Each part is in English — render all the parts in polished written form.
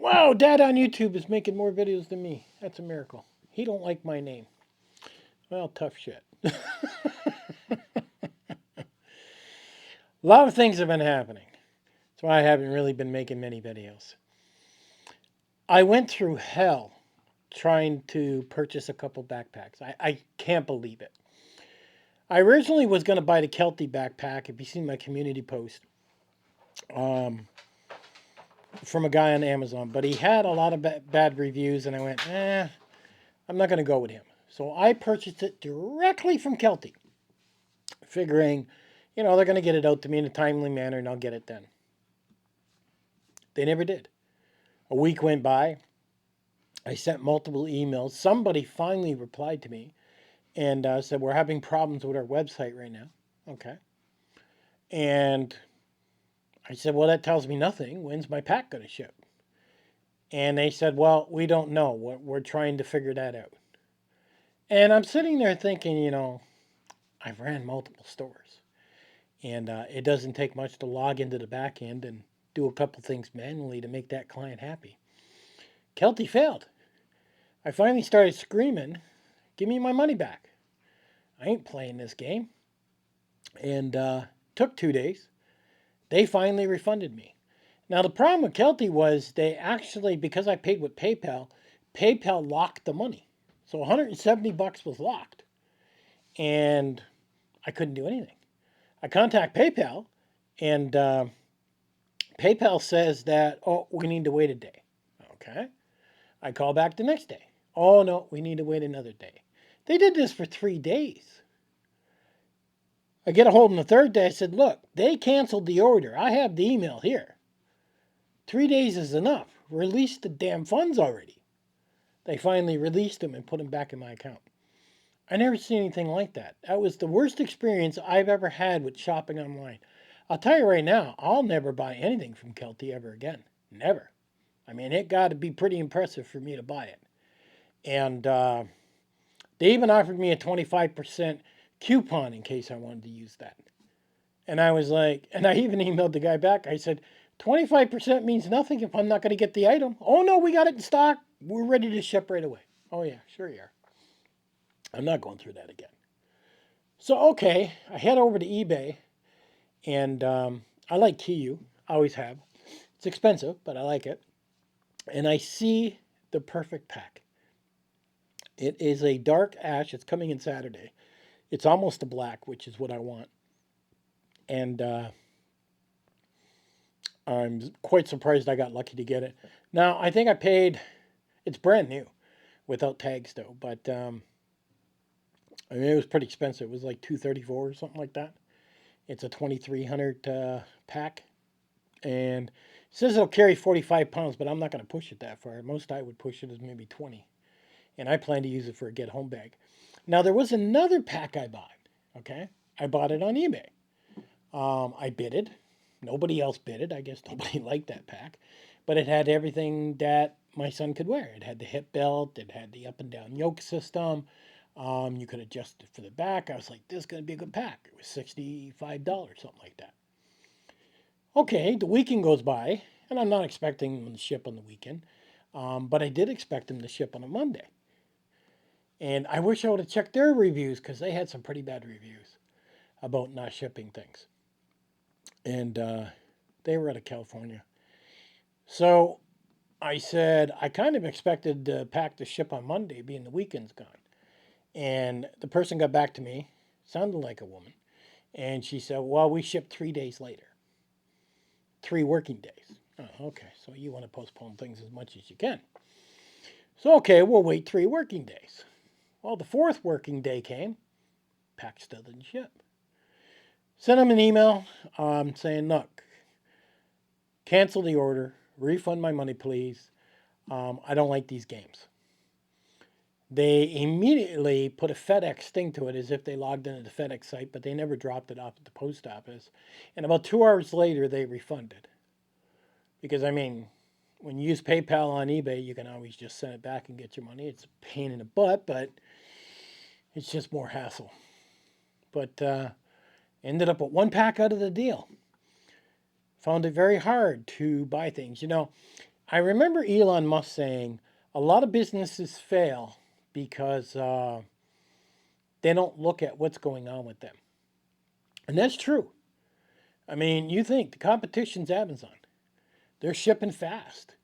Wow, Dad on YouTube is making more videos than me. That's a miracle. He don't like my name. Well, tough shit. A lot of things have been happening. That's why I haven't really been making many videos. I went through hell trying to purchase a couple backpacks. I can't believe it. I originally was going to buy the Kelty backpack, if you've seen my community post, um, from a guy on Amazon, but he had a lot of bad reviews, and I went, I'm not going to go with him. So I purchased it directly from Kelty, figuring, they're going to get it out to me in a timely manner and I'll get it then. They never did. A week went by. I sent multiple emails. Somebody finally replied to me and said, we're having problems with our website right now. Okay. And I said, well, that tells me nothing. When's my pack going to ship? And they said, well, we don't know. We're trying to figure that out. And I'm sitting there thinking, I've ran multiple stores. And it doesn't take much to log into the back end and do a couple things manually to make that client happy. Kelty failed. I finally started screaming, give me my money back. I ain't playing this game. And took 2 days. They finally refunded me. Now, the problem with Kelty was they actually, because I paid with PayPal, PayPal locked the money. So $170 was locked. And I couldn't do anything. I contact PayPal, and PayPal says that, oh, we need to wait a day. Okay. I call back the next day. Oh, no, we need to wait another day. They did this for 3 days. I get a hold on the third day. I said, look, they canceled the order. I have the email here. 3 days is enough. Release the damn funds already. They finally released them and put them back in my account. I never seen anything like that. That was the worst experience I've ever had with shopping online. I'll tell you right now, I'll never buy anything from Kelty ever again. Never. I mean, it got to be pretty impressive for me to buy it. And they even offered me a 25% coupon in case I wanted to use that. And I was like, and I even emailed the guy back. I said, 25% means nothing if I'm not going to get the item. Oh, no, we got it in stock. We're ready to ship right away. Oh, yeah, sure you are. I'm not going through that again. So, okay, I head over to eBay, and I like KU. I always have. It's expensive, but I like it. And I see the perfect pack. It is a dark ash. It's coming in Saturday. It's almost a black, which is what I want. And I'm quite surprised I got lucky to get it. Now, I think I paid, it's brand new without tags though, but I mean, it was pretty expensive. It was like $234 or something like that. It's a 2300 pack, and it says it'll carry 45 pounds, but I'm not going to push it that far. Most I would push it is maybe 20, and I plan to use it for a get home bag. Now, there was another pack I bought. Okay, I bought it on eBay. I bid it. Nobody else bid it. I guess nobody liked that pack, but it had everything that my son could wear. It had the hip belt. It had the up and down yoke system. You could adjust it for the back. I was like, this is going to be a good pack. It was $65, something like that. Okay, the weekend goes by, and I'm not expecting them to ship on the weekend, but I did expect them to ship on a Monday. And I wish I would have checked their reviews because they had some pretty bad reviews about not shipping things. And they were out of California. So I said, I kind of expected the pack to ship on Monday, being the weekend's gone. And the person got back to me, sounded like a woman, and she said, well, we ship 3 days later, 3 working days. Oh, okay, so you want to postpone things as much as you can. So, okay, we'll wait 3 working days. Well, the 4th working day came, pack still didn't ship. Sent them an email saying, look, cancel the order, refund my money, please. I don't like these games. They immediately put a FedEx thing to it as if they logged into the FedEx site, but they never dropped it off at the post office. And about 2 hours later, they refunded. Because, I mean, when you use PayPal on eBay, you can always just send it back and get your money. It's a pain in the butt, but it's just more hassle. But ended up with 1 pack out of the deal. Found it very hard to buy things. I remember Elon Musk saying a lot of businesses fail because they don't look at what's going on with them. And that's true. I mean, you think the competition's Amazon. They're shipping fast.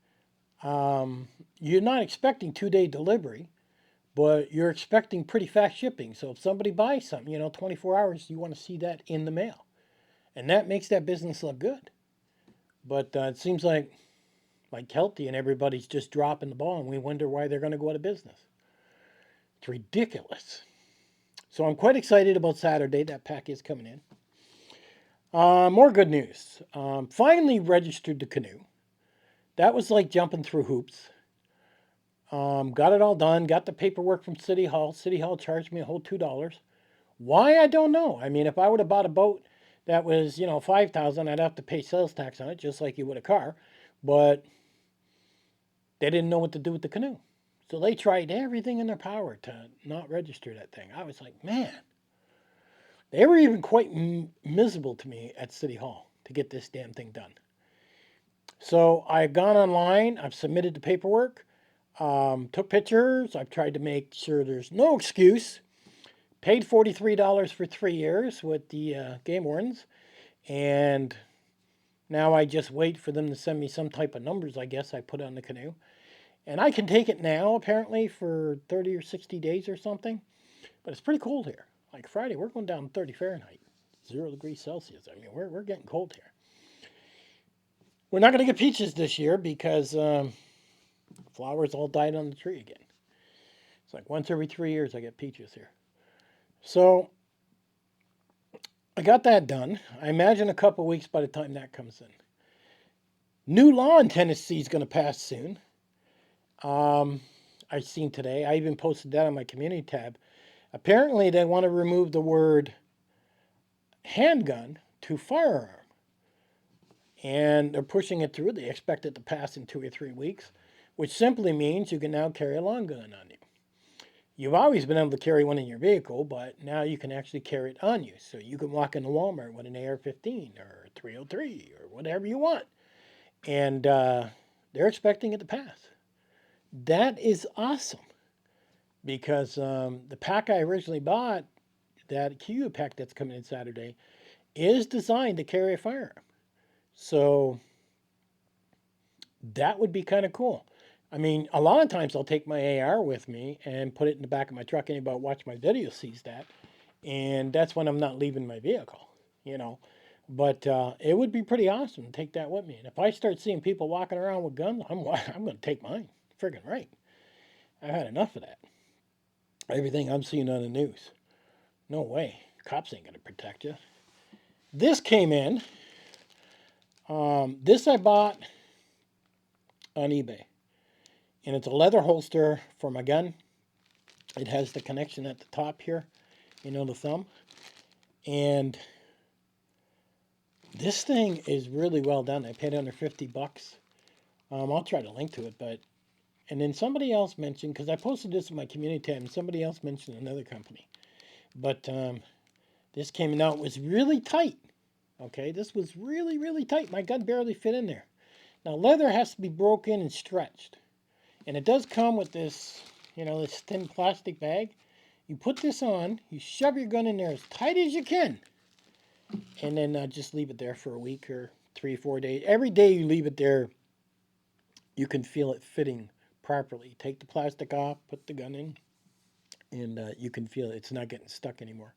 You're not expecting 2-day delivery, but you're expecting pretty fast shipping. So if somebody buys something, 24 hours, you want to see that in the mail. And that makes that business look good. But it seems like Kelty and everybody's just dropping the ball, and we wonder why they're going to go out of business. It's ridiculous. So I'm quite excited about Saturday. That pack is coming in. More good news. Finally registered the canoe. That was like jumping through hoops. Got it all done. Got the paperwork from City Hall. City Hall charged me a whole $2. Why, I don't know. I mean, if I would have bought a boat that was, $5,000, I'd have to pay sales tax on it, just like you would a car. But they didn't know what to do with the canoe. So they tried everything in their power to not register that thing. I was like, man. They were even quite miserable to me at City Hall to get this damn thing done. So I've gone online, I've submitted the paperwork, took pictures, I've tried to make sure there's no excuse. Paid $43 for 3 years with the game wardens, and now I just wait for them to send me some type of numbers, I guess, I put on the canoe. And I can take it now, apparently, for 30 or 60 days or something. But it's pretty cold here. Like Friday, we're going down 30 Fahrenheit, 0 degrees Celsius. I mean, we're getting cold here. We're not going to get peaches this year because flowers all died on the tree again. It's like once every 3 years I get peaches here. So I got that done. I imagine a couple weeks by the time that comes in. New law in Tennessee is going to pass soon. I've seen today. I even posted that on my community tab. Apparently, they want to remove the word handgun to firearm. And they're pushing it through. They expect it to pass in 2 or 3 weeks, which simply means you can now carry a long gun on you. You've always been able to carry one in your vehicle, but now you can actually carry it on you. So you can walk into Walmart with an AR-15 or a 303 or whatever you want. And they're expecting it to pass. That is awesome because the pack I originally bought, that QU pack that's coming in Saturday, is designed to carry a firearm. So that would be kind of cool. I mean, a lot of times I'll take my AR with me and put it in the back of my truck. Anybody who watch my video sees that. And that's when I'm not leaving my vehicle. But it would be pretty awesome to take that with me. And if I start seeing people walking around with guns, I'm going to take mine. Friggin' right. I've had enough of that. Everything I'm seeing on the news. No way. Cops ain't going to protect you. This came in. This I bought on eBay. And it's a leather holster for my gun. It has the connection at the top here, the thumb. And this thing is really well done. I paid under $50. I'll try to link to it, and then somebody else mentioned, because I posted this in my community tab, and somebody else mentioned another company. But this came out, it was really tight. Okay, this was really, really tight. My gun barely fit in there. Now, leather has to be broken and stretched. And it does come with this, this thin plastic bag. You put this on, you shove your gun in there as tight as you can, and then just leave it there for a week or 3 or 4 days. Every day you leave it there, you can feel it fitting properly. Take the plastic off, put the gun in, and you can feel it's not getting stuck anymore.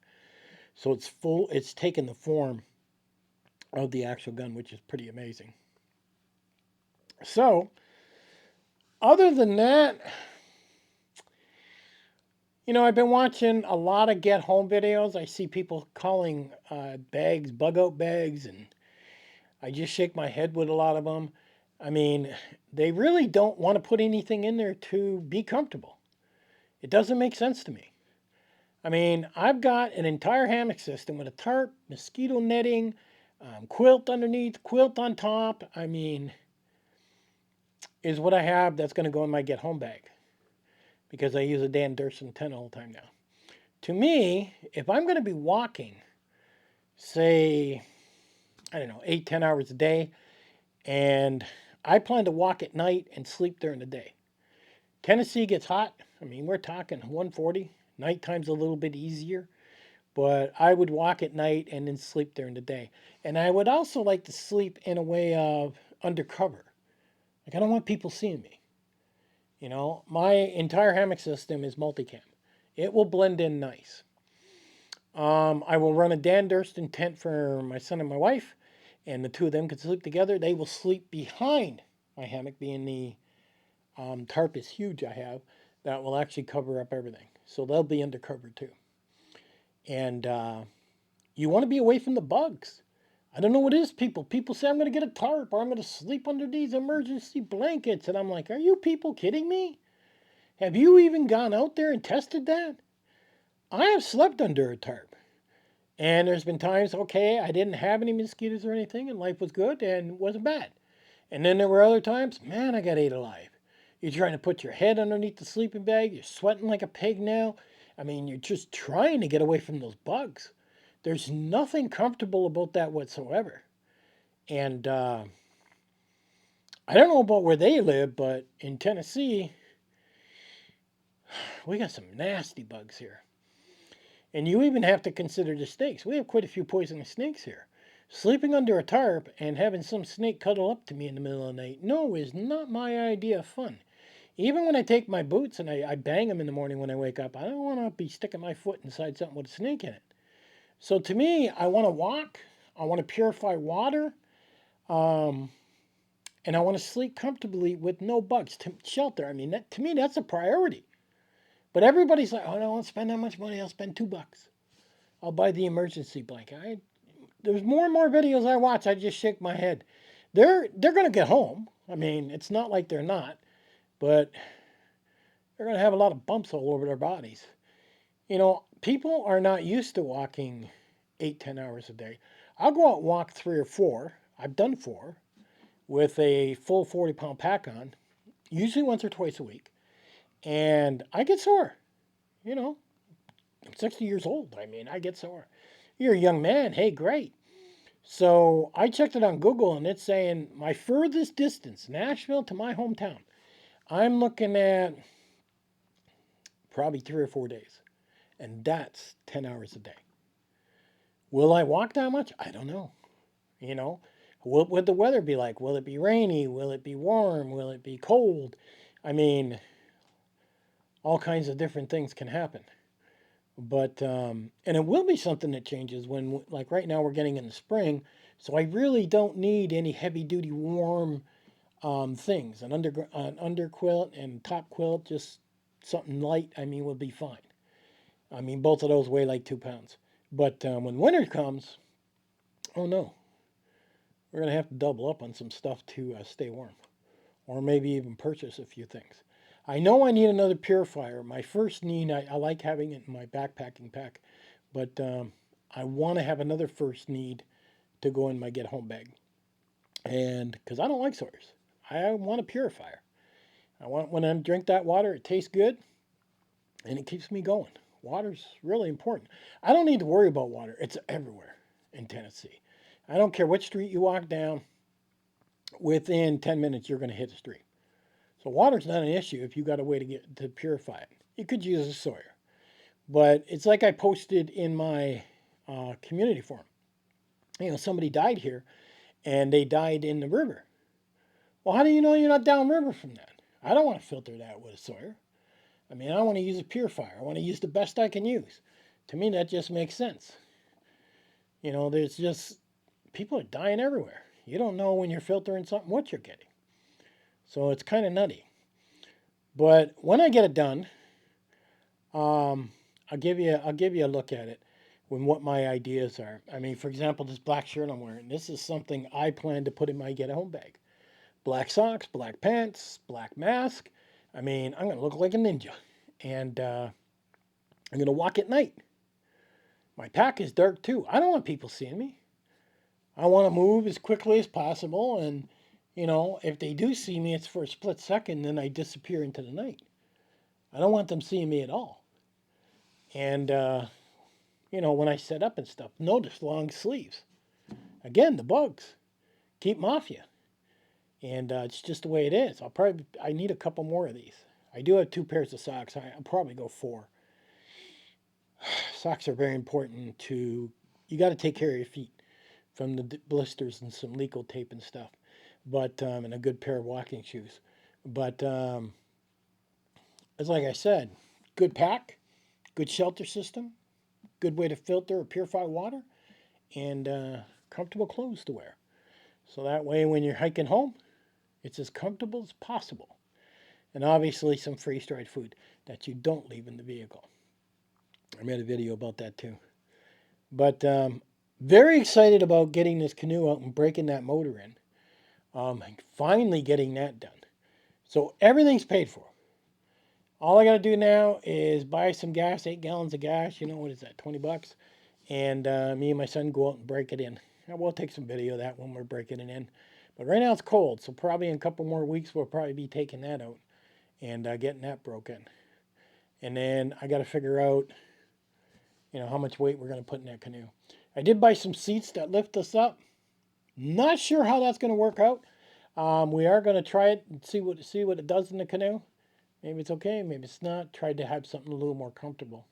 So it's taken the form of the actual gun, which is pretty amazing. So, other than that, I've been watching a lot of get home videos. I see people calling bags bug out bags, and I just shake my head with a lot of them. I mean, they really don't want to put anything in there to be comfortable. It doesn't make sense to me. I mean, I've got an entire hammock system with a tarp, mosquito netting, quilt underneath, quilt on top. I mean, is what I have that's going to go in my get home bag because I use a Dan Durson tent all the time now. To me, if I'm going to be walking, say, I don't know, 8-10 hours a day, and I plan to walk at night and sleep during the day. Tennessee gets hot. I mean, we're talking 140. Nighttime's a little bit easier, but I would walk at night and then sleep during the day. And I would also like to sleep in a way of undercover. Like, I don't want people seeing me. My entire hammock system is multicam. It will blend in nice. I will run a Dan Durston tent for my son and my wife, and the two of them can sleep together. They will sleep behind my hammock, being the tarp is huge I have that will actually cover up everything. So they'll be undercover too. And you want to be away from the bugs. I don't know what it is, people. People say I'm going to get a tarp or I'm going to sleep under these emergency blankets. And I'm like, are you people kidding me? Have you even gone out there and tested that? I have slept under a tarp. And there's been times, okay, I didn't have any mosquitoes or anything, and life was good and wasn't bad. And then there were other times, man, I got ate alive. You're trying to put your head underneath the sleeping bag. You're sweating like a pig now. I mean, you're just trying to get away from those bugs. There's nothing comfortable about that whatsoever. And I don't know about where they live, but in Tennessee, we got some nasty bugs here. And you even have to consider the snakes. We have quite a few poisonous snakes here. Sleeping under a tarp and having some snake cuddle up to me in the middle of the night, no, is not my idea of fun. Even when I take my boots and I bang them in the morning when I wake up, I don't want to be sticking my foot inside something with a snake in it. So to me, I want to walk, I want to purify water, um, and I want to sleep comfortably with no bugs. Shelter, I mean, to me, that's a priority. But everybody's like, oh, I don't want to spend that much money. I'll spend $2. I'll buy the emergency blanket. There's more and more videos I watch. I just shake my head. They're gonna get home. I mean, it's not like they're not, but they're gonna have a lot of bumps all over their bodies. People are not used to walking 8, 10 hours a day. I'll go out and walk 3 or 4. I've done 4 with a full 40-pound pack on, usually once or twice a week, and I get sore. You know, I'm 60 years old. I mean, I get sore. You're a young man. Hey, great. So I checked it on Google and it's saying my furthest distance, Nashville to my hometown, I'm looking at probably 3 or 4 days. And that's 10 hours a day. Will I walk that much? I don't know. You know, what would the weather be like? Will it be rainy? Will it be warm? Will it be cold? I mean, all kinds of different things can happen. But, and it will be something that changes when, like right now, we're getting in the spring. So I really don't need any heavy duty warm things. An under quilt and top quilt, just something light, I mean, will be fine. I mean, both of those weigh like 2 pounds. But when winter comes, oh no, we're going to have to double up on some stuff to stay warm. Or maybe even purchase a few things. I know I need another purifier. My first need, I like having it in my backpacking pack, but I want to have another first need to go in my get home bag. And because I don't like sores, I want a purifier. I want when I drink that water, it tastes good and it keeps me going. Water's really important. I don't need to worry about water. It's everywhere in Tennessee. I don't care which street you walk down, within 10 minutes you're going to hit a stream. So water's not an issue if you got a way to get to purify it. You could use a Sawyer. But it's like I posted in my community forum. Somebody died here and they died in the river. Well, how do you know you're not downriver from that? I don't want to filter that with a Sawyer. I mean, I want to use a purifier. I want to use the best I can use. To me, that just makes sense. There's just people are dying everywhere. You don't know when you're filtering something what you're getting. So it's kind of nutty. But when I get it done, I'll give you a look at it when what my ideas are. I mean, for example, this black shirt I'm wearing. This is something I plan to put in my get home bag. Black socks, black pants, black mask. I mean, I'm gonna look like a ninja, and I'm gonna walk at night. My pack is dark too. I don't want people seeing me. I want to move as quickly as possible, and if they do see me, it's for a split second, then I disappear into the night. I don't want them seeing me at all. And when I set up and stuff, notice long sleeves. Again, the bugs keep 'em off you. And it's just the way it is. I need a couple more of these. I do have 2 pairs of socks. I'll probably go 4. Socks are very important to, you got to take care of your feet from the blisters and some legal tape and stuff. But, and a good pair of walking shoes. But, it's like I said, good pack, good shelter system, good way to filter or purify water, and comfortable clothes to wear. So that way, when you're hiking home, it's as comfortable as possible. And obviously, some freeze-dried food that you don't leave in the vehicle. I made a video about that too. But very excited about getting this canoe out and breaking that motor in. Finally getting that done. So everything's paid for. All I got to do now is buy some gas, 8 gallons of gas. You know, what is that, 20 bucks? And me and my son go out and break it in. And we'll take some video of that when we're breaking it in. But right now it's cold, so probably in a couple more weeks we'll probably be taking that out and getting that broken. And then I got to figure out, how much weight we're going to put in that canoe. I did buy some seats that lift us up. Not sure how that's going to work out. We are going to try it and see what it does in the canoe. Maybe it's okay, maybe it's not. Tried to have something a little more comfortable.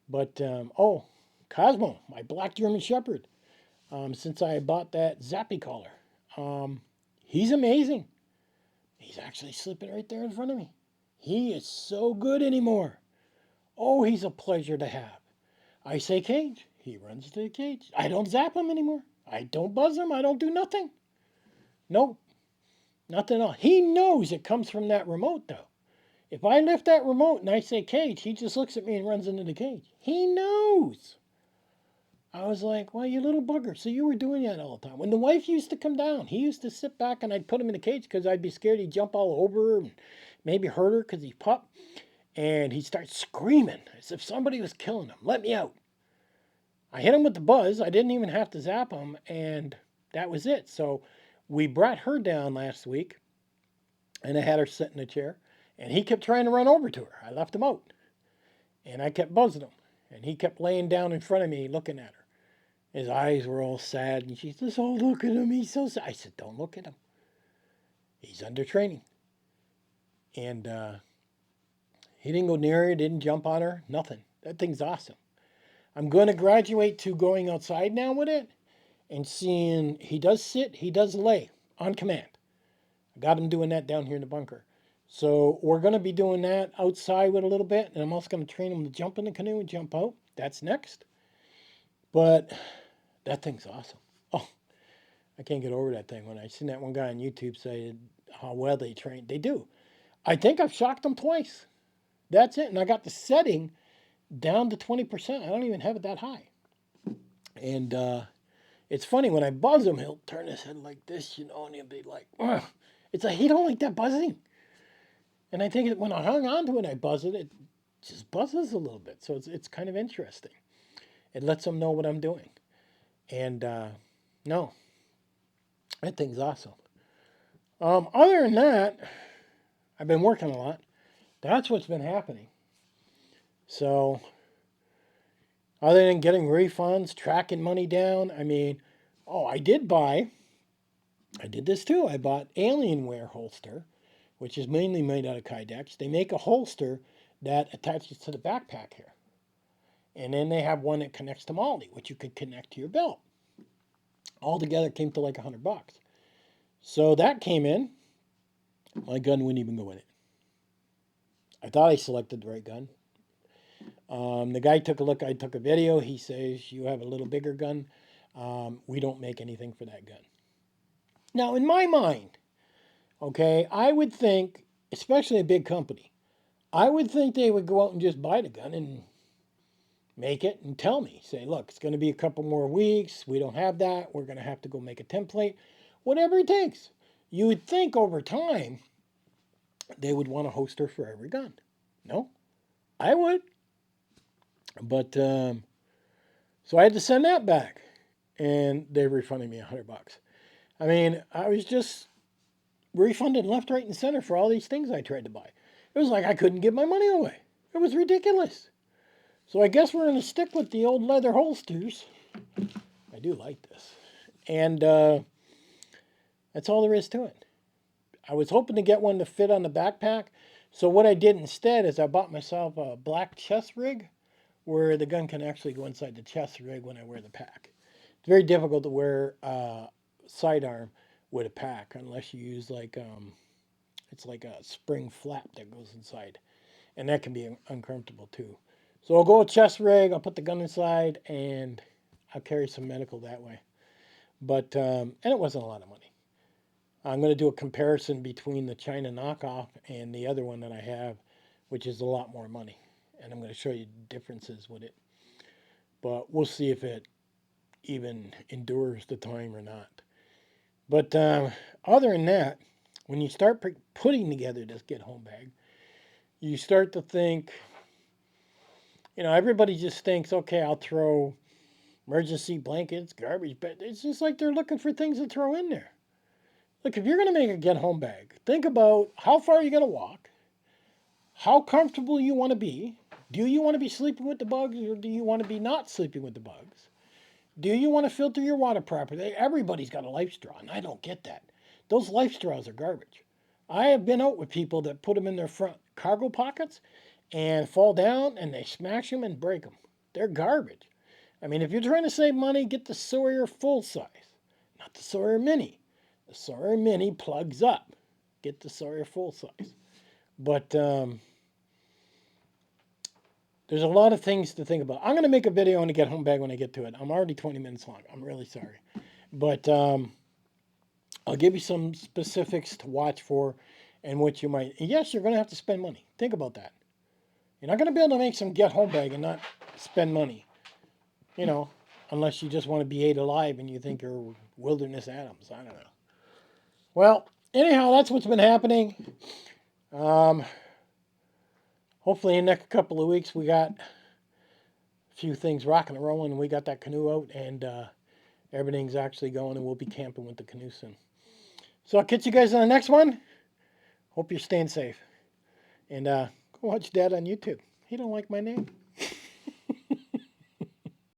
But, Cosmo, my black German Shepherd, since I bought that Zappy collar, he's amazing. He's actually sleeping right there in front of me. He is so good anymore. Oh, he's a pleasure to have. I say cage, he runs to the cage. I don't zap him anymore. I don't buzz him. I don't do nothing. Nope, nothing at all. He knows it comes from that remote, though. If I lift that remote and I say cage, he just looks at me and runs into the cage. He knows. I was like, well, you little bugger. So you were doing that all the time. When the wife used to come down, he used to sit back and I'd put him in the cage because I'd be scared he'd jump all over her and maybe hurt her because he's pup. And he'd start screaming as if somebody was killing him. Let me out. I hit him with the buzz. I didn't even have to zap him. And that was it. So we brought her down last week and I had her sit in a chair. And he kept trying to run over to her. I left him out. And I kept buzzing him. And he kept laying down in front of me looking at her. His eyes were all sad. And she says, oh, look at him. He's so sad. I said, don't look at him. He's under training. And he didn't go near her, didn't jump on her, nothing. That thing's awesome. I'm going to graduate to going outside now with it and seeing he does sit, he does lay on command. I got him doing that down here in the bunker. So we're going to be doing that outside with a little bit, and I'm also going to train him to jump in the canoe and jump out. That's next. But that thing's awesome. Oh, I can't get over that thing. When I seen that one guy on YouTube say how well they train, they do. I think I've shocked them twice. That's it. And I got the setting down to 20%. I don't even have it that high. And it's funny, when I buzz him, he'll turn his head like this, and he'll be like, ugh. It's like he don't like that buzzing. And I think when I hung on to it, I buzz it, it just buzzes a little bit. So it's kind of interesting. It lets them know what I'm doing. And no, that thing's awesome. Other than that, I've been working a lot. That's what's been happening. So, other than getting refunds, tracking money down, I did this too. I bought Alienware holster, which is mainly made out of Kydex. They make a holster that attaches to the backpack here. And then they have one that connects to MOLLE, which you could connect to your belt. All together came to like $100. So that came in. My gun wouldn't even go in it. I thought I selected the right gun. The guy took a look. I took a video. He says, you have a little bigger gun. We don't make anything for that gun. Now, in my mind, okay, I would think, especially a big company, I would think they would go out and just buy the gun and make it and tell me. Say, look, it's going to be a couple more weeks. We don't have that. We're going to have to go make a template. Whatever it takes. You would think over time they would want a holster for every gun. No, I would. But, so I had to send that back. And they refunded me $100. I was just refunded left, right, and center for all these things I tried to buy. It was like I couldn't give my money away. It was ridiculous. So I guess we're going to stick with the old leather holsters. I do like this. And that's all there is to it. I was hoping to get one to fit on the backpack. So what I did instead is I bought myself a black chest rig where the gun can actually go inside the chest rig when I wear the pack. It's very difficult to wear sidearm with a pack unless you use like it's like a spring flap that goes inside, and that can be uncomfortable too. So I'll go with chest rig. I'll put the gun inside, and I'll carry some medical that way. But and it wasn't a lot of money. I'm going to do a comparison between the China knockoff and the other one that I have, which is a lot more money, and I'm going to show you differences with it. But we'll see if it even endures the time or not. But other than that, when you start putting together this get home bag, you start to think, everybody just thinks, okay, I'll throw emergency blankets, garbage, but it's just like they're looking for things to throw in there. Look, if you're going to make a get home bag, think about how far you're going to walk, how comfortable you want to be. Do you want to be sleeping with the bugs, or do you want to be not sleeping with the bugs? Do you want to filter your water properly? Everybody's got a life straw, and I don't get that. Those life straws are garbage. I have been out with people that put them in their front cargo pockets and fall down and they smash them and break them. They're garbage. I mean, if you're trying to save money, get the Sawyer full size, not the Sawyer mini. The Sawyer mini plugs up. Get the Sawyer full size. But there's a lot of things to think about. I'm going to make a video on the get home bag when I get to it. I'm already 20 minutes long. I'm really sorry. But I'll give you some specifics to watch for and what you might. Yes, you're going to have to spend money. Think about that. You're not going to be able to make some get home bag and not spend money, you know, unless you just want to be ate alive and you think you're Wilderness Adams. I don't know. Well, anyhow, that's what's been happening. Um, Hopefully, in the next couple of weeks, we got a few things rocking and rolling, and we got that canoe out, and everything's actually going, and we'll be camping with the canoe soon. So I'll catch you guys on the next one. Hope you're staying safe. And go watch Dad on YouTube. He don't like my name.